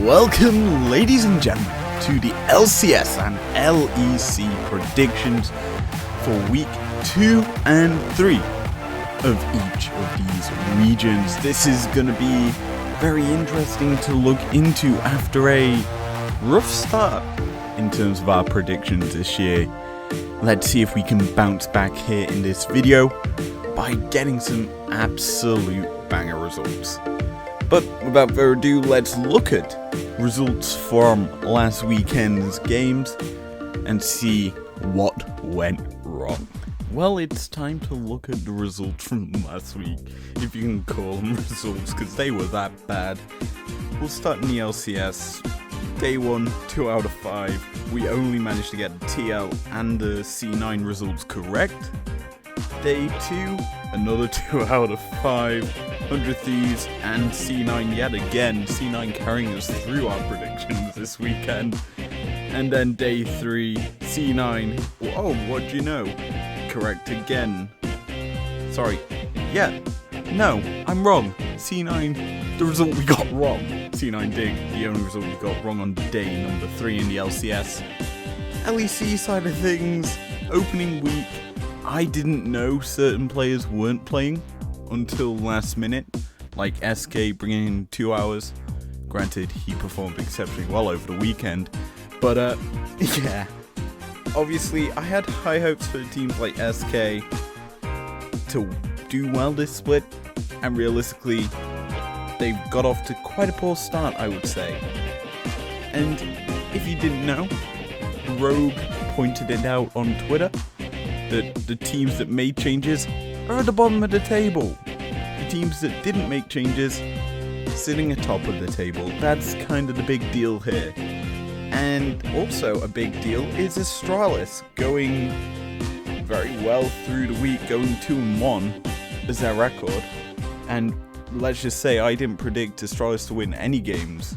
Welcome, ladies and gentlemen, to the LCS and LEC predictions for week 2 and 3 of each of these regions. This is going to be very interesting to look into after a rough start in terms of our predictions this year. Let's see if we can bounce back here in this video by getting some absolute banger results. But without further ado, let's look at results from last weekend's games and see what went wrong. Well, it's time to look at the results from last week, if you can call them results, because they were that bad. We'll start in the LCS. Day 1, 2 out of 5. We only managed to get the TL and the C9 results correct. Day 2, another 2 out of 5. 100 Thieves and C9 yet again. C9 carrying us through our predictions this weekend. And then day 3, C9. Oh, what do you know? Correct again. Sorry. Yeah. No, I'm wrong. C9, the result we got wrong. C9 Dig, the only result we got wrong on day number 3 in the LCS. LEC side of things, opening week, I didn't know certain players weren't playing until last minute, like SK bringing in 2 hours. Granted, he performed exceptionally well over the weekend, but yeah. Obviously, I had high hopes for teams like SK to do well this split, and realistically, they've got off to quite a poor start, I would say. And if you didn't know, Rogue pointed it out on Twitter that the teams that made changes are at the bottom of the table. The teams that didn't make changes sitting atop of the table. That's kind of the big deal here. And also a big deal is Astralis going very well through the week, going 2-1 as their record. And let's just say I didn't predict Astralis to win any games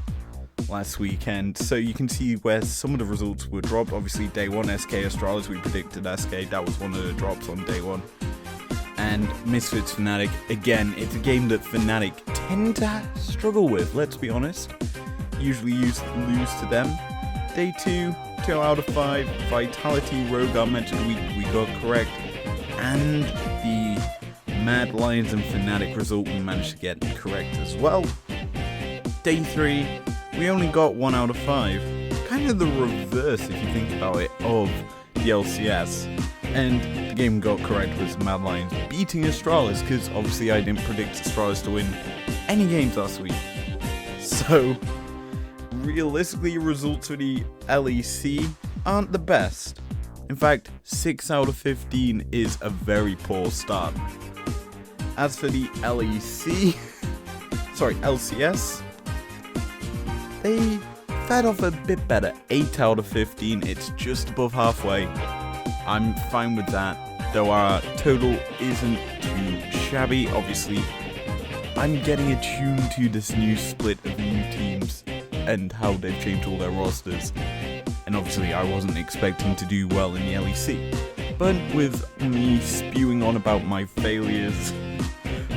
last weekend, so you can see where some of the results were dropped. Obviously, day 1 SK Astralis, we predicted SK, that was one of the drops on day 1. And Misfits Fnatic, again, it's a game that Fnatic tend to struggle with, let's be honest. Usually lose to them. Day 2, 2 out of 5, Vitality, Rogue, our match of the week, we got correct. And the Mad Lions and Fnatic result we managed to get correct as well. Day 3, we only got 1 out of 5. Kind of the reverse, if you think about it, of the LCS. And the game we got correct was Mad Lions beating Astralis, because obviously I didn't predict Astralis to win any games last week. So, realistically, results for the LEC aren't the best. In fact, 6 out of 15 is a very poor start. As for the LCS, they fared off a bit better. 8 out of 15, it's just above halfway. I'm fine with that, though our total isn't too shabby. Obviously, I'm getting attuned to this new split of new teams and how they've changed all their rosters. And obviously, I wasn't expecting to do well in the LEC. But with me spewing on about my failures,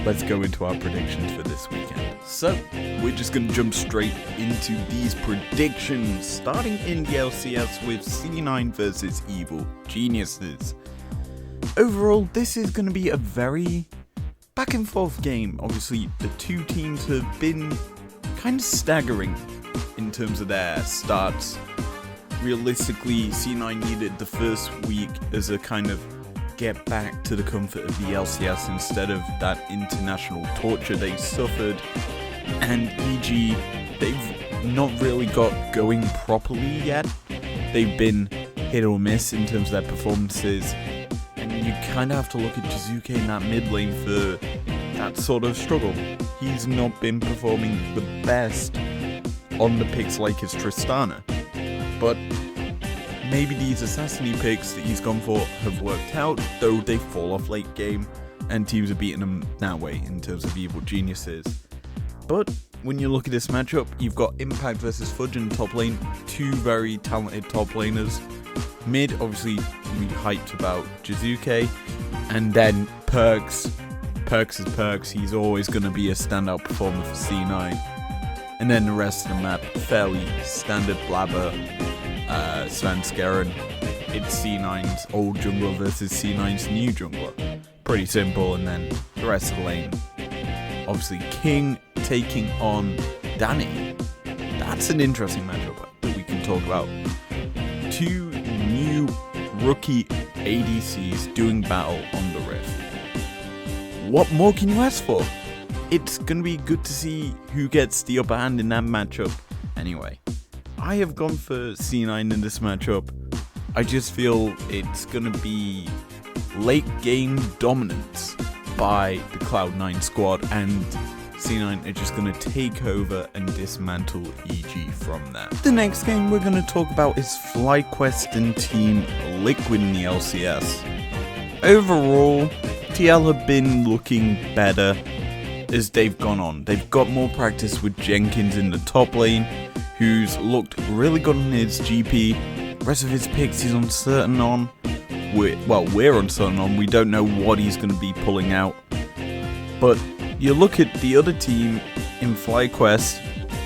let's go into our predictions for this weekend. So, we're just going to jump straight into these predictions, starting in the LCS with C9 versus Evil Geniuses. Overall, this is going to be a very back and forth game. Obviously, the two teams have been kind of staggering in terms of their starts. Realistically, C9 needed the first week as a kind of get back to the comfort of the LCS instead of that international torture they suffered. And EG, they've not really got going properly yet. They've been hit or miss in terms of their performances. And you kind of have to look at Jizuke in that mid lane for that sort of struggle. He's not been performing the best on the picks like his Tristana. But maybe these assassin picks that he's gone for have worked out, though they fall off late game, and teams are beating them that way in terms of Evil Geniuses. But when you look at this matchup, you've got Impact versus Fudge in the top lane, two very talented top laners. Mid, obviously, we hyped about Jizuke, and then Perks. Perks is Perks, he's always going to be a standout performer for C9. And then the rest of the map, fairly standard blabber, Svenskeren. It's C9's old jungler versus C9's new jungler. Pretty simple, and then the rest of the lane. Obviously, King taking on Danny. That's an interesting matchup that we can talk about. Two new rookie ADCs doing battle on the Rift. What more can you ask for? It's going to be good to see who gets the upper hand in that matchup. Anyway, I have gone for C9 in this matchup. I just feel it's going to be late game dominance by the Cloud9 squad, and C9 are just going to take over and dismantle EG from there. The next game we're going to talk about is FlyQuest and Team Liquid in the LCS. Overall, TL have been looking better as they've gone on. They've got more practice with Jenkins in the top lane, who's looked really good on his GP. The rest of his picks he's uncertain on. We're uncertain on. We don't know what he's going to be pulling out. But you look at the other team in FlyQuest,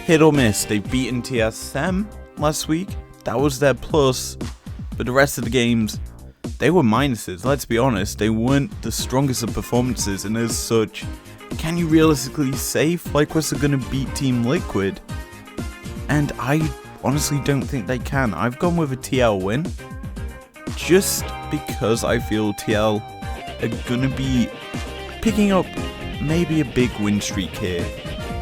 hit or miss. They've beaten TSM last week. That was their plus. But the rest of the games, they were minuses. Let's be honest. They weren't the strongest of performances. And as such, can you realistically say FlyQuest are going to beat Team Liquid? And I honestly don't think they can. I've gone with a TL win. Just because I feel TL are going to be picking up maybe a big win streak here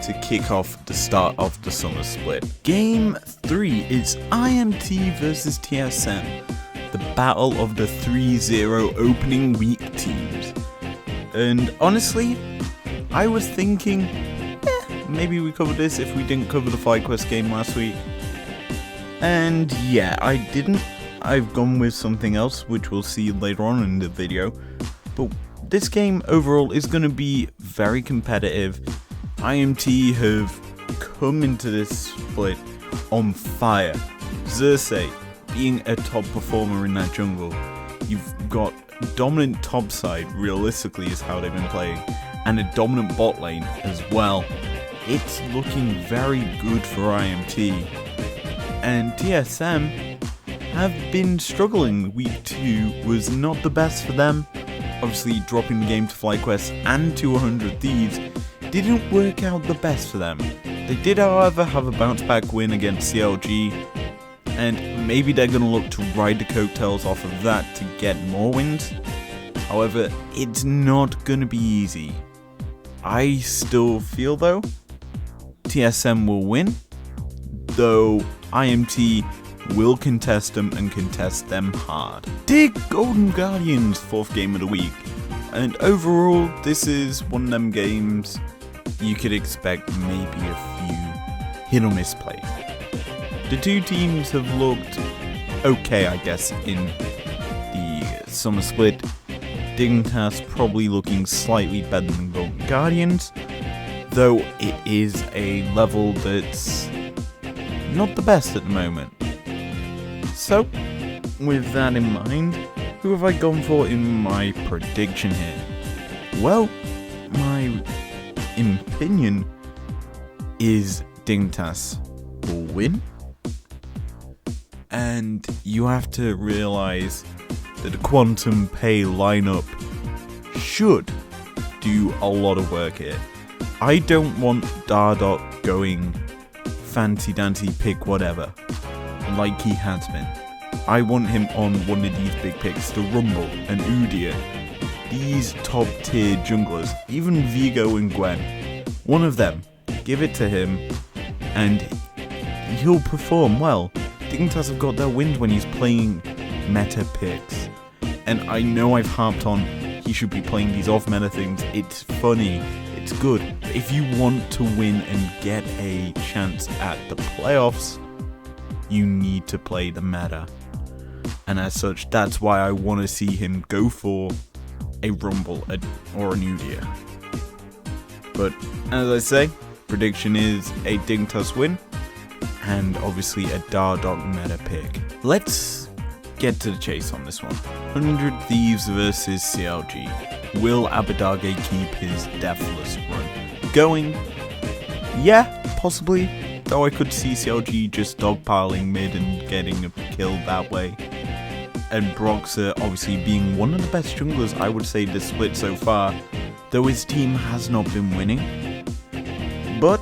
to kick off the start of the summer split. Game 3 is IMT versus TSM, the battle of the 3-0 opening week teams. And honestly, I was thinking, maybe we covered this if we didn't cover the FlyQuest game last week. And yeah, I didn't. I've gone with something else, which we'll see later on in the video. But this game overall is going to be very competitive. IMT have come into this split on fire. Xerxes being a top performer in that jungle. You've got dominant top side, realistically, is how they've been playing, and a dominant bot lane as well. It's looking very good for IMT. And TSM have been struggling. Week 2 was not the best for them. Obviously, dropping the game to FlyQuest and to 100 Thieves didn't work out the best for them. They did, however, have a bounce back win against CLG, and maybe they're going to look to ride the coattails off of that to get more wins. However, it's not going to be easy. I still feel, though, TSM will win, though IMT will contest them and contest them hard. Dig Golden Guardians, 4th game of the week. And overall, this is one of them games you could expect maybe a few hit or miss plays. The two teams have looked okay, I guess, in the summer split. Dignitas probably looking slightly better than Golden Guardians, though it is a level that's not the best at the moment. So, with that in mind, who have I gone for in my prediction here? Well, my opinion is Dignitas will win. And you have to realize that the Quantum Pay lineup should do a lot of work here. I don't want Dardot going fancy dancy pick whatever like he has been. I want him on one of these big picks, the Rumble and Udyr. These top tier junglers, even Vigo and Gwen, one of them, give it to him and he'll perform well. Dignitas have got their wins when he's playing meta picks. And I know I've harped on he should be playing these off meta things. It's funny, it's good. But if you want to win and get a chance at the playoffs, you need to play the meta. And as such, that's why I want to see him go for a Rumble or an Udyr. But as I say, prediction is a Dignitas win, and obviously a Dardot meta pick. Let's get to the chase on this one. 100 Thieves versus CLG. Will Abadage keep his deathless run going? Yeah, possibly, though I could see CLG just dogpiling mid and getting a kill that way. And Broxer obviously being one of the best junglers, I would say, this split so far, though his team has not been winning. But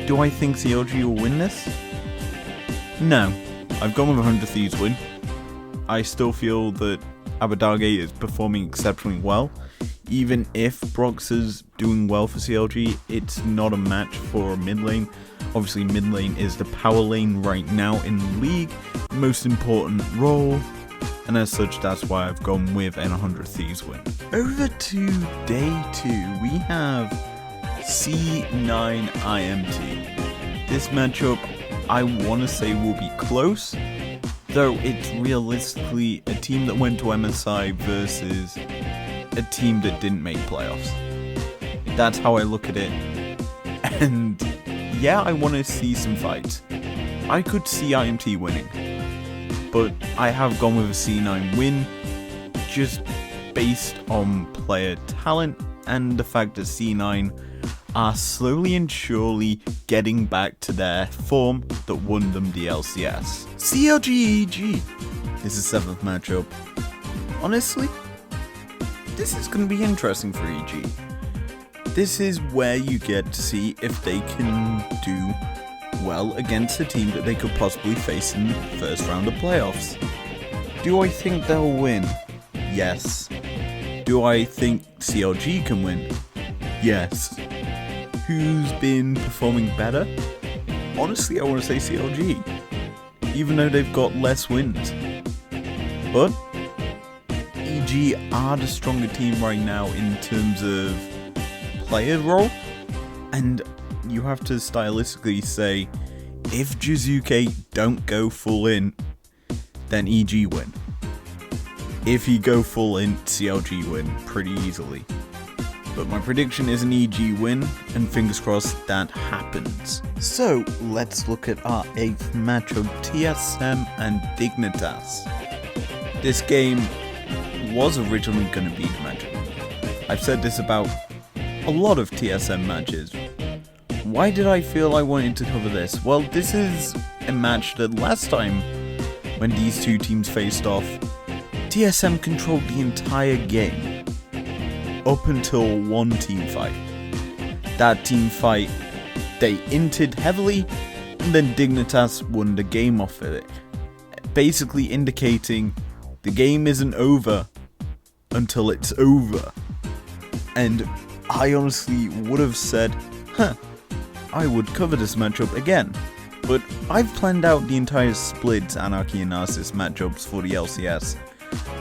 do I think CLG will win this? No. I've gone with 100 Thieves win. I still feel that Abadage is performing exceptionally well. Even if Broxer's doing well for CLG, it's not a match for mid lane. Obviously, mid lane is the power lane right now in the league, most important role, and as such, that's why I've gone with an 100 Thieves win. Over to day 2, we have C9 IMT. This matchup, I want to say, will be close, though it's realistically a team that went to MSI versus a team that didn't make playoffs. That's how I look at it, and yeah, I want to see some fights. I could see IMT winning, but I have gone with a C9 win just based on player talent and the fact that C9 are slowly and surely getting back to their form that won them the LCS. CLG EG is the 7th matchup. Honestly, this is going to be interesting for EG. This is where you get to see if they can do well against a team that they could possibly face in the first round of playoffs. Do I think they'll win? Yes. Do I think CLG can win? Yes. Who's been performing better? Honestly, I want to say CLG, even though they've got less wins. But EG are the stronger team right now in terms of player role, and you have to stylistically say, if Jizuke don't go full in, then EG win. If you go full in, CLG win pretty easily. But my prediction is an EG win, and fingers crossed that happens. So let's look at our 8th matchup, TSM and Dignitas. This game was originally going to be the matchup. I've said this about a lot of TSM matches. Why did I feel I wanted to cover this? Well, this is a match that last time when these two teams faced off, TSM controlled the entire game up until one team fight. That team fight, they inted heavily, and then Dignitas won the game off of it, basically indicating the game isn't over until it's over. And I honestly would have said, I would cover this matchup again, but I've planned out the entire split Anarchy and Narcissus matchups for the LCS.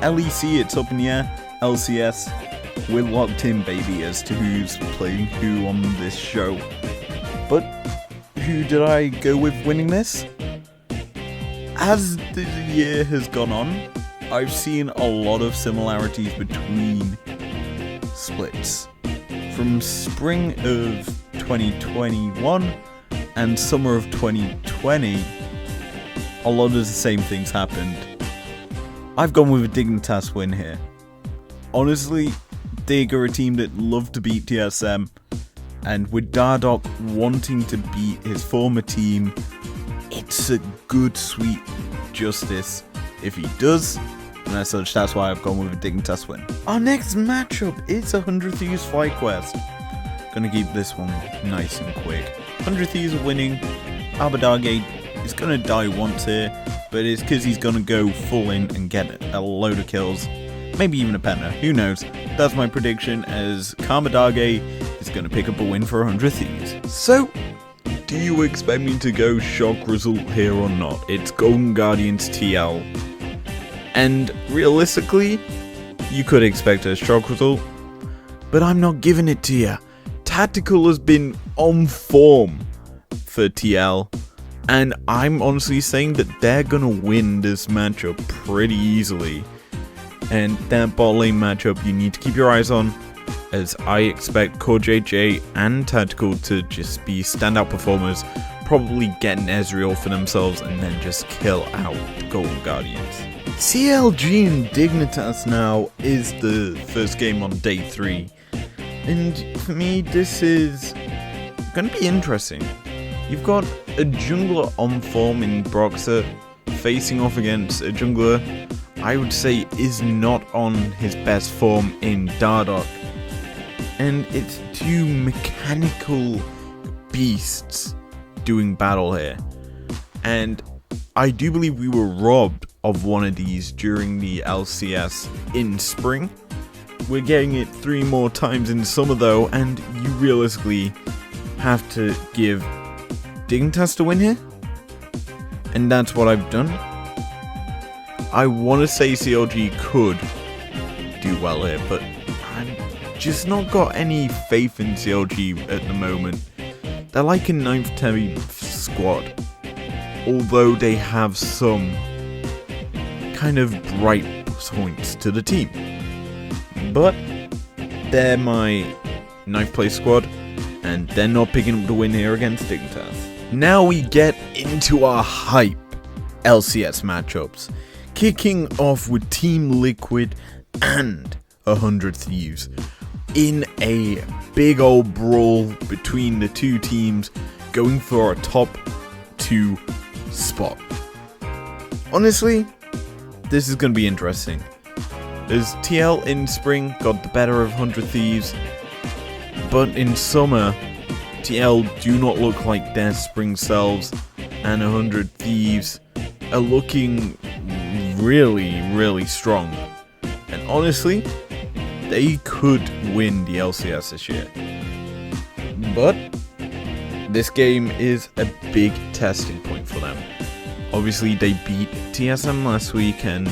LEC, it's up in the air. LCS, we're locked in, baby, as to who's playing who on this show. But who did I go with winning this? As the year has gone on, I've seen a lot of similarities between splits. From spring of 2021 and summer of 2020, a lot of the same things happened. I've gone with a Dignitas win here. Honestly, Dig are a team that love to beat TSM, and with Dardoch wanting to beat his former team, it's a good sweet justice if he does, and as such, that's why I've gone with a Dignitas win. Our next matchup is 100 Thieves FlyQuest. Gonna keep this one nice and quick. 100 Thieves are winning. Abadage is gonna die once here, but it's because he's gonna go full in and get a load of kills. Maybe even a penta, who knows. That's my prediction, as Kamadage is gonna pick up a win for 100 Thieves. So, do you expect me to go shock result here or not? It's Golden Guardians TL. And realistically, you could expect a shock result, but I'm not giving it to you. Tactical has been on form for TL, and I'm honestly saying that they're gonna win this matchup pretty easily. And that bot lane matchup you need to keep your eyes on, as I expect Core JJ and Tactical to just be standout performers, probably get an Ezreal for themselves and then just kill out the Golden Guardians. CLG and Dignitas now is the first game on day 3. And for me, this is going to be interesting. You've got a jungler on form in Broxer facing off against a jungler I would say is not on his best form in Dardoch. And it's two mechanical beasts doing battle here. And I do believe we were robbed of one of these during the LCS in spring. We're getting it 3 more times in summer though, and you realistically have to give Dignitas to win here. And that's what I've done. I want to say CLG could do well here, but I'm just not got any faith in CLG at the moment. They're like a 9th, 10th squad, although they have some kind of bright points to the team. But they're my 9th place squad, and they're not picking up the win here against Dignitas. Now we get into our hype LCS matchups, kicking off with Team Liquid and 100 Thieves in a big old brawl between the two teams, going for a top 2 spot. Honestly, this is going to be interesting, as TL in spring got the better of 100 Thieves, but in summer, TL do not look like their spring selves, and 100 Thieves are looking really strong. And honestly, they could win the LCS this year. But this game is a big testing point for them. Obviously, they beat TSM last weekend,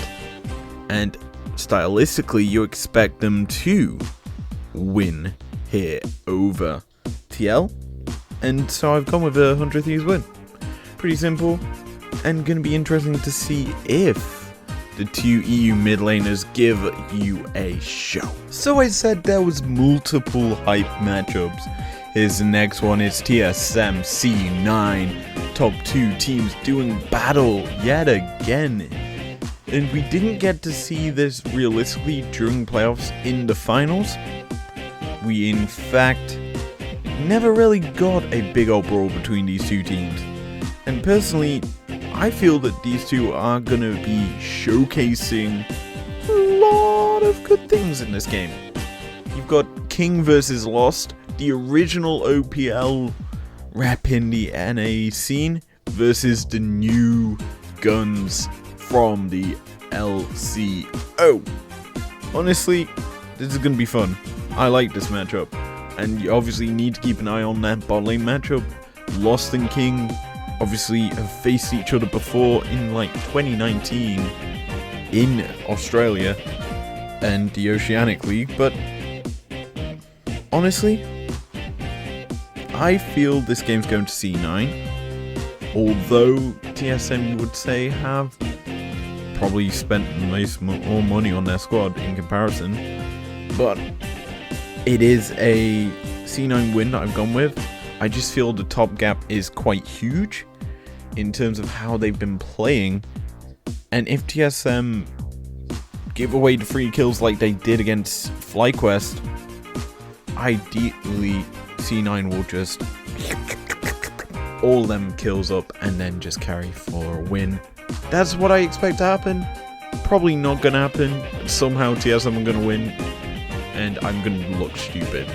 and stylistically, you expect them to win here over TL. And so I've gone with a 100 Thieves win. Pretty simple, and going to be interesting to see if the two EU mid laners give you a show. So I said there was multiple hype matchups. Here's the next one. It's TSM C9. Top 2 teams doing battle yet again. And we didn't get to see this realistically during playoffs in the finals. We in fact never really got a big old brawl between these two teams. And personally, I feel that these two are going to be showcasing a lot of good things in this game. You've got King versus Lost, the original OPL rep in the NA scene, versus the new guns from the LCO. Honestly, this is going to be fun. I like this matchup. And you obviously need to keep an eye on that bot lane matchup. Lost and King obviously have faced each other before in like 2019 in Australia and the Oceanic League, but honestly, I feel this game's going to C9, although TSM, you would say, have probably spent more money on their squad in comparison, but it is a C9 win that I've gone with. I just feel the top gap is quite huge in terms of how they've been playing, and if TSM give away the free kills like they did against FlyQuest, ideally C9 will just all them kills up and then just carry for a win. That's what I expect to happen. Probably not gonna happen. Somehow TSM are gonna win, and I'm gonna look stupid.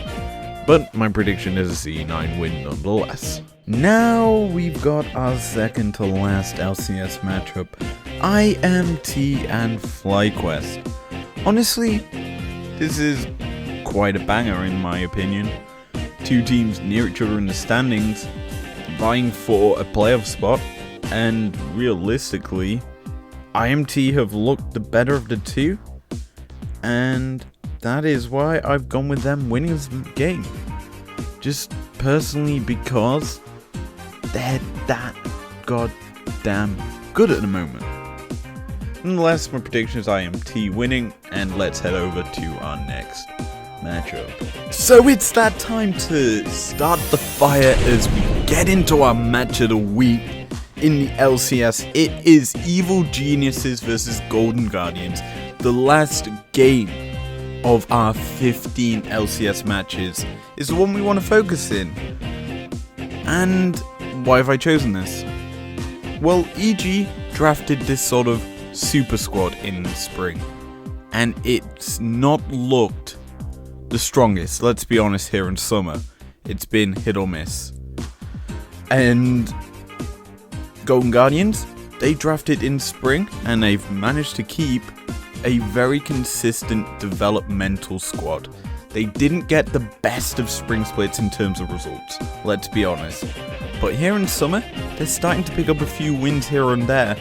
But my prediction is a C9 win nonetheless. Now we've got our second to last LCS matchup, IMT and FlyQuest. Honestly, this is quite a banger in my opinion. Two teams near each other in the standings, vying for a playoff spot, and realistically, IMT have looked the better of the two, and that is why I've gone with them winning this game. Just personally because they're that goddamn good at the moment. Nonetheless, my prediction is IMT winning, and let's head over to our next matchup. So it's that time to start the fire as we get into our match of the week in the LCS. It is Evil Geniuses versus Golden Guardians, the last game of our 15 LCS matches is the one we want to focus in. And why have I chosen this? Well, EG drafted this sort of super squad in spring, and it's not looked the strongest, let's be honest, here in summer. It's been hit or miss. And Golden Guardians, they drafted in spring, and they've managed to keep a very consistent developmental squad. They didn't get the best of spring splits in terms of results, let's be honest. But here in summer, they're starting to pick up a few wins here and there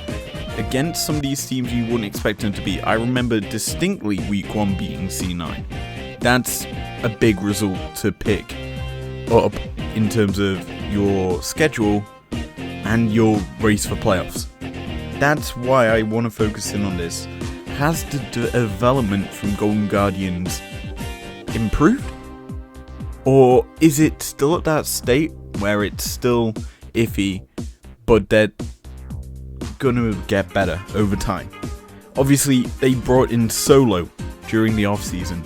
against some of these teams you wouldn't expect them to beat. I remember distinctly week 1 beating C9. That's a big result to pick up in terms of your schedule and your race for playoffs. That's why I want to focus in on this. Has the development from Golden Guardians improved? Or is it still at that state where it's still iffy, but they're gonna get better over time? Obviously, they brought in Solo during the off-season.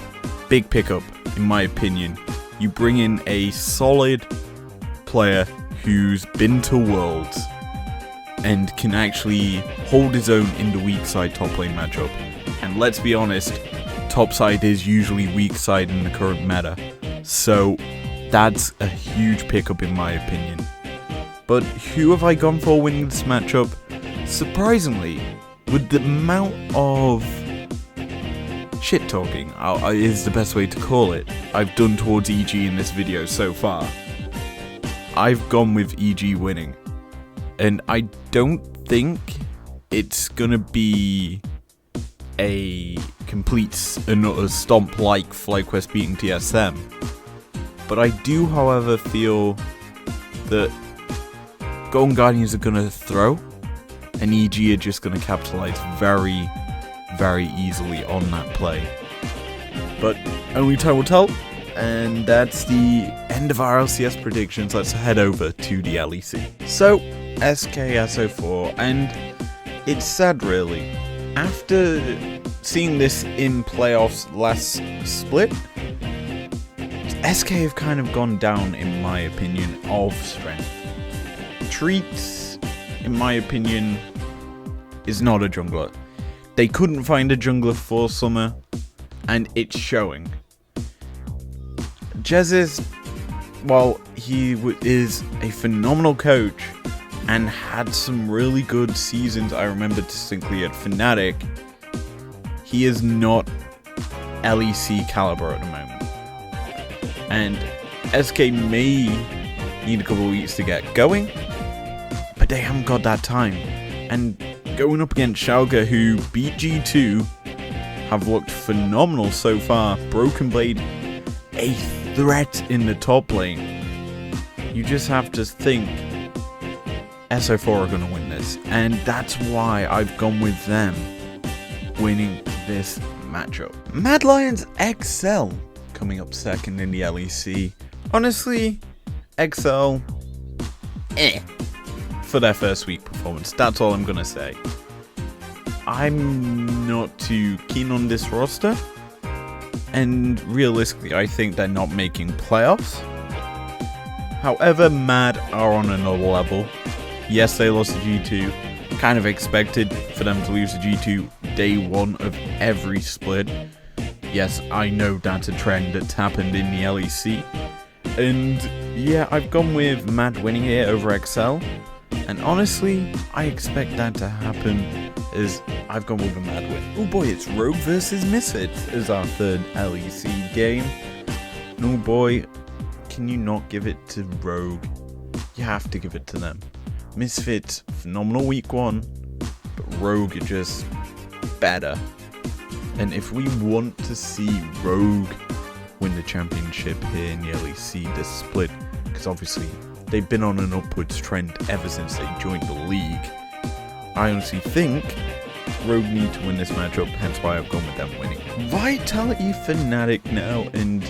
Big pickup, in my opinion. You bring in a solid player who's been to Worlds and can actually hold his own in the weak side top lane matchup. And let's be honest, top side is usually weak side in the current meta. So that's a huge pickup in my opinion. But who have I gone for winning this matchup? Surprisingly, with the amount of shit talking, is the best way to call it, I've done towards EG in this video so far, I've gone with EG winning. And I don't think it's gonna be a complete and utter stomp like FlyQuest beating TSM. But I do, however, feel that Golden Guardians are gonna throw, and EG are just gonna capitalize very, very easily on that play. But only time will tell, and that's the end of our LCS predictions. Let's head over to the LEC. So, SKSO4, and it's sad really. After seeing this in playoffs last split, SK have kind of gone down, in my opinion, of strength. Treats, in my opinion, is not a jungler. They couldn't find a jungler for summer, and it's showing. Jesus, while he is a phenomenal coach and had some really good seasons, I remember distinctly at Fnatic, he is not LEC caliber at the moment. And SK may need a couple of weeks to get going, but they haven't got that time. And going up against Schalke, who beat G2, have looked phenomenal so far. Broken Blade, a threat in the top lane. You just have to think SO4 are going to win this, and that's why I've gone with them winning this matchup. Mad Lions XL coming up second in the LEC. Honestly, XL, for their first week performance. That's all I'm going to say. I'm not too keen on this roster, and realistically, I think they're not making playoffs. However, Mad are on another level. Yes, they lost to G2. Kind of expected for them to lose to G2 day one of every split. Yes, I know that's a trend that's happened in the LEC. And yeah, I've gone with Mad winning here over XL. And honestly, I expect that to happen, as I've gone with a Mad win. Oh boy, it's Rogue versus Misfits as our third LEC game. No boy, can you not give it to Rogue? You have to give it to them. Misfits, phenomenal week one, but Rogue are just better. And if we want to see Rogue win the championship here in the LEC this split, because obviously they've been on an upwards trend ever since they joined the league, I honestly think Rogue need to win this matchup, hence why I've gone with them winning. Vitality Fnatic now, and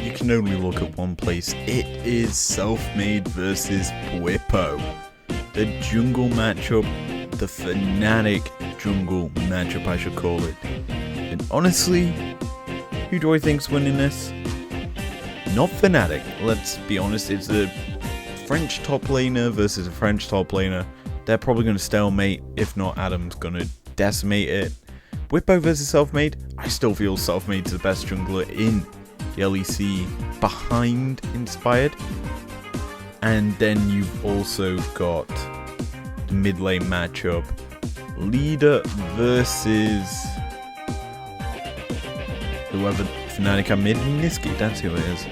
you can only look at one place. It is Self-Made versus Bwipo. The jungle matchup, the Fnatic jungle matchup I should call it. And honestly, who do I think's winning this? Not Fnatic. Let's be honest, it's a French top laner versus a French top laner. They're probably going to stalemate. If not, Adam's going to decimate it. Whippo versus Selfmade. I still feel Selfmade's the best jungler in the LEC behind Inspired. And then you've also got the mid lane matchup. Leader versus whoever Fnatic are mid. Niski, that's who it is.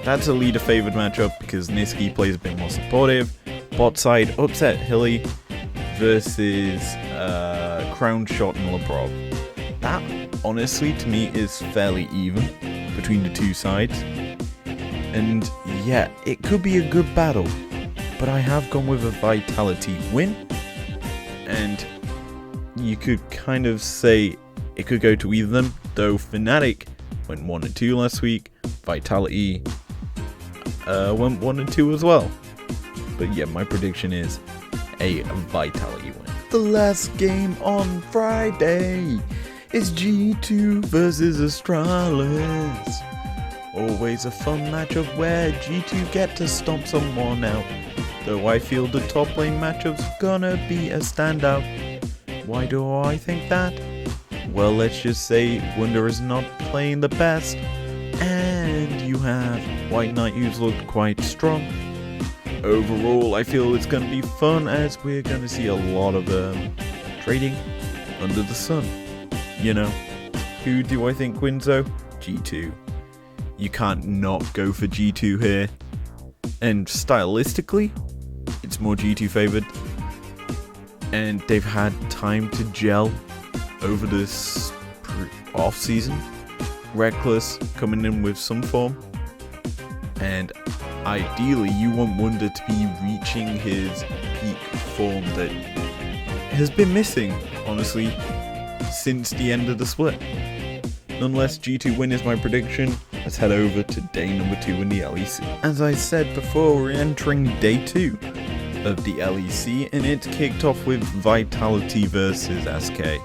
That's a leader favored matchup because Niski plays a bit more supportive. Bot side, Upset Hilly versus Crown Shot and LeBron. That, honestly, to me is fairly even between the two sides. And yeah, it could be a good battle, but I have gone with a Vitality win. And you could kind of say it could go to either of them, though Fnatic went 1-2 last week. Vitality went 1-2 as well. But yeah, my prediction is a Vitality win. The last game on Friday is G2 versus Astralis. Always a fun matchup where G2 get to stomp someone out. Though I feel the top lane matchup's gonna be a standout. Why do I think that? Well, let's just say Wunder is not playing the best. And you have White Knight who's looked quite strong. Overall, I feel it's going to be fun as we're going to see a lot of trading under the sun. You know, who do I think wins though? G2. You can't not go for G2 here. And stylistically, it's more G2 favored. And they've had time to gel over this off season. Reckless coming in with some form. And ideally, you want Wunder to be reaching his peak form that has been missing, honestly, since the end of the split. Nonetheless, G2 win is my prediction. Let's head over to day number 2 in the LEC. As I said before, we're entering day 2 of the LEC, and it's kicked off with Vitality versus SK.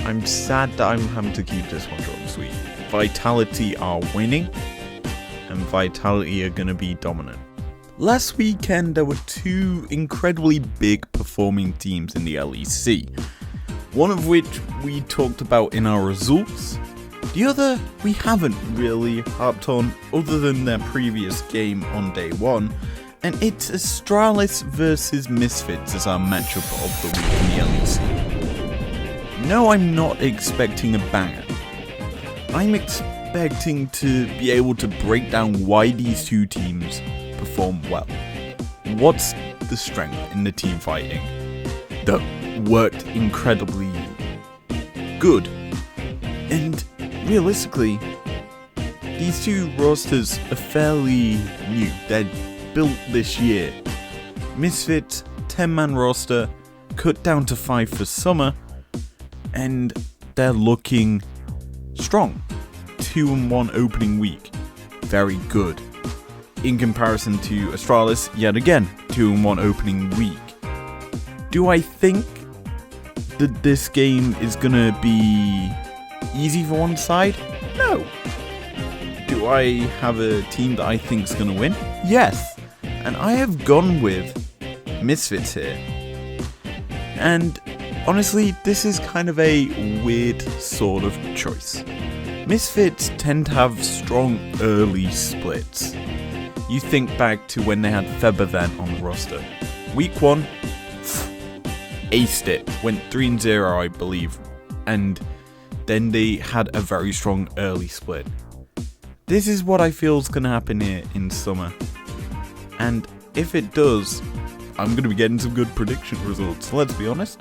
I'm sad that I'm having to keep this one short and sweet. Vitality are winning, and Vitality are going to be dominant. Last weekend, there were 2 incredibly big performing teams in the LEC. One of which we talked about in our results. The other we haven't really harped on other than their previous game on day 1. And it's Astralis versus Misfits as our matchup of the week in the LEC. No, I'm not expecting a banger. I'm expecting to be able to break down why these two teams perform well. What's the strength in the team fighting that worked incredibly good? And realistically, these two rosters are fairly new. They're built this year. Misfits, 10-man roster, cut down to 5 for summer, and they're looking strong. 2-1 opening week. Very good. In comparison to Astralis, yet again, 2-1 opening week. Do I think that this game is gonna be easy for one side? No. Do I have a team that I think is gonna win? Yes. And I have gone with Misfits here. And honestly, this is kind of a weird sort of choice. Misfits tend to have strong early splits. You think back to when they had Febervan on the roster. Week 1, aced it, went 3-0 I believe, and then they had a very strong early split. This is what I feel is going to happen here in summer. And if it does, I'm going to be getting some good prediction results, let's be honest.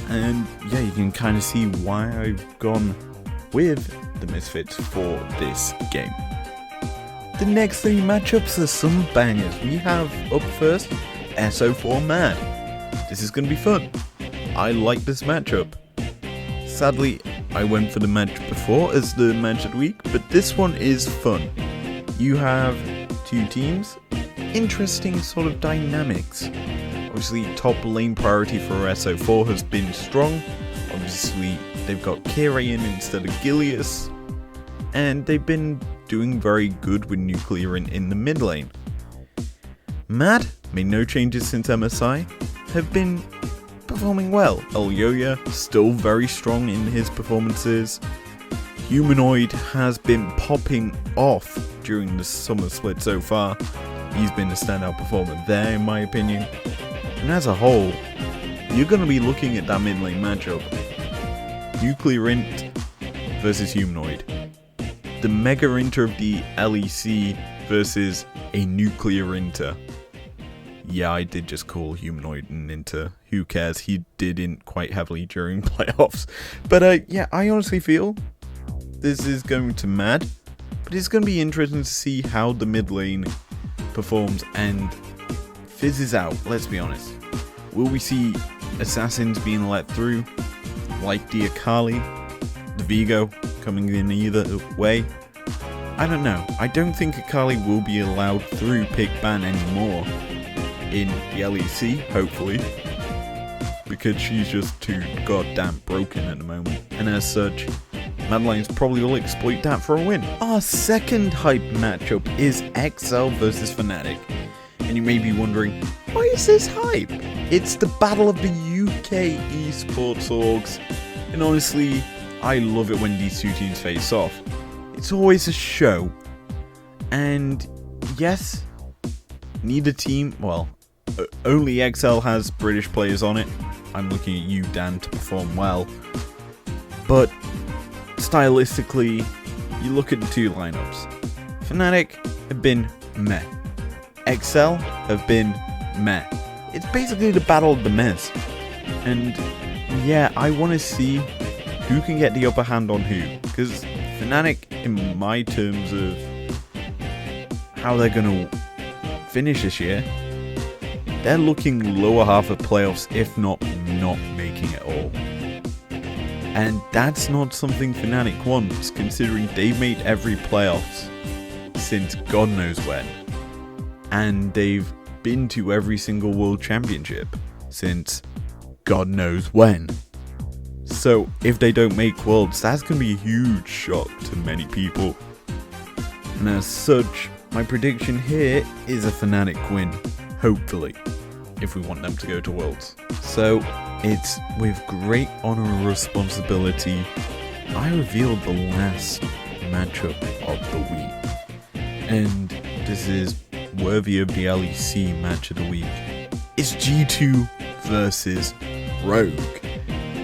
And yeah, you can kind of see why I've gone with the Misfits for this game. The next 3 matchups are some bangers. We have up first, SO4 Mad. This is going to be fun. I like this matchup. Sadly, I went for the match before as the match of the week, but this one is fun. You have 2 teams, interesting sort of dynamics. Obviously, top lane priority for SO4 has been strong. Obviously, they've got Kira in instead of Gilius, and they've been doing very good with Nuclear in the mid lane. Mad made no changes since MSI, have been performing well. Elyoya still very strong in his performances. Humanoid has been popping off during the summer split so far. He's been a standout performer there in my opinion. And as a whole, you're going to be looking at that mid lane matchup. Nuclear Int versus Humanoid. The Mega Inter of the LEC versus a Nuclear Inter. Yeah, I did just call Humanoid an Inter. Who cares? He did int quite heavily during playoffs. But yeah, I honestly feel this is going to Mad. But it's going to be interesting to see how the mid lane performs and fizzes out, let's be honest. Will we see Assassins being let through? Like the Akali? The Vigo coming in either way? I don't know. I don't think Akali will be allowed through pick ban anymore in the LEC, hopefully, because she's just too goddamn broken at the moment, and as such, Mad Lions probably will exploit that for a win. Our second hype matchup is XL versus Fnatic, and you may be wondering, why is this hype? It's the battle of the UK esports orgs, and honestly, I love it when these two teams face off. It's always a show, and yes, neither team, well, only XL has British players on it. I'm looking at you, Dan, to perform well. But stylistically, you look at the two lineups. Fnatic have been meh. XL have been meh. It's basically the battle of the mess. And yeah, I want to see who can get the upper hand on who. Because Fnatic, in my terms of how they're going to finish this year, they're looking lower half of playoffs, if not making it all. And that's not something Fnatic wants, considering they've made every playoffs since God knows when. And they've been to every single world championship since God knows when. So if they don't make worlds, that's going to be a huge shock to many people. And as such, my prediction here is a Fnatic win. Hopefully, if we want them to go to Worlds. So, it's with great honour and responsibility, I revealed the last matchup of the week. And this is worthy of the LEC match of the week. It's G2 versus Rogue.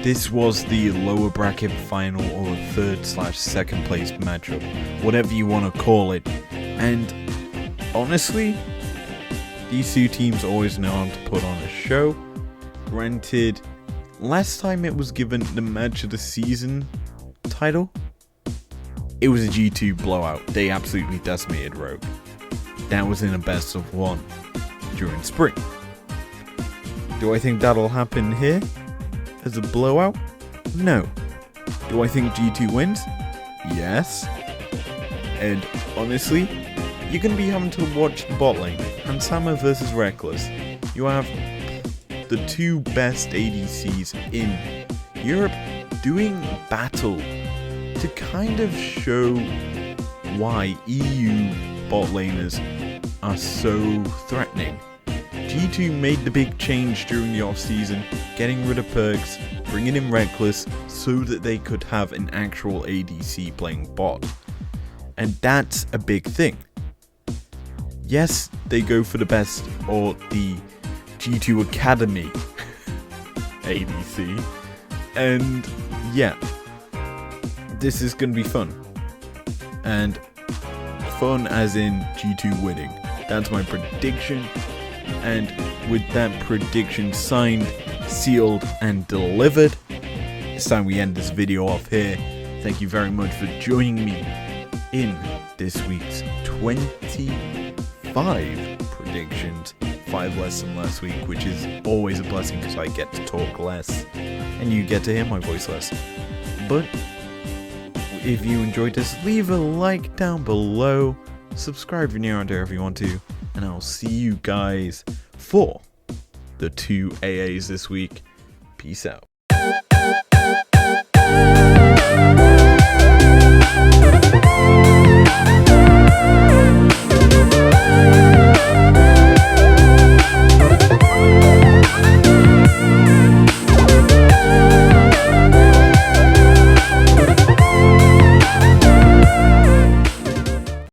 This was the lower bracket final or third/second place matchup, whatever you want to call it. And honestly, these two teams always know how to put on a show. Granted, last time it was given the match of the season title, it was a G2 blowout. They absolutely decimated Rogue. That was in a best of one during spring. Do I think that'll happen here as a blowout? No. Do I think G2 wins? Yes. And honestly, you're going to be having to watch the bot lane. Hansama versus Reckless. You have the two best ADCs in Europe doing battle to kind of show why EU bot laners are so threatening. G2 made the big change during the off-season, getting rid of perks, bringing in Reckless so that they could have an actual ADC playing bot. And that's a big thing. Yes, they go for the best, or the G2 Academy ADC. And yeah, this is going to be fun. And fun as in G2 winning. That's my prediction. And with that prediction signed, sealed, and delivered, it's time we end this video off here. Thank you very much for joining me in this week's 25 predictions. 5 less than last week, which is always a blessing because I get to talk less and you get to hear my voice less. But if you enjoyed this, leave a like down below, subscribe if you're new around here if you want to, and I'll see you guys for the 2 AAs this week. Peace out.